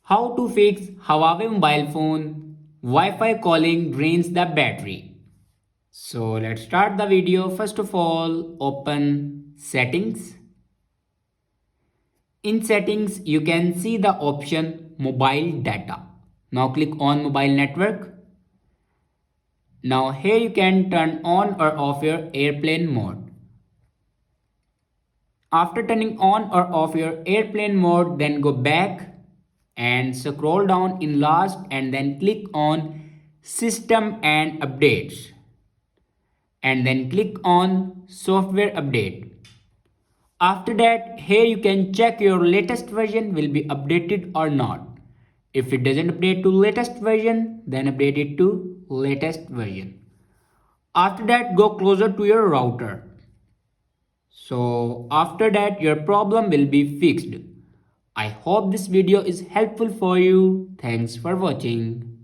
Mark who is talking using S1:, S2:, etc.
S1: How to fix Huawei mobile phone Wi-Fi calling drains the battery. So let's start the video. First of all, open settings. In settings, you can see the option mobile data. Now click on mobile network. Now here you can turn on or off your airplane mode. After turning on or off your airplane mode, then go back and scroll down in last and then click on system and updates and then click on software update. After that, here you can check your latest version will be updated or not. If it doesn't update to latest version, then update it to latest version. After that, go closer to your router. So after that, your problem will be fixed. I hope this video is helpful for you. Thanks for watching.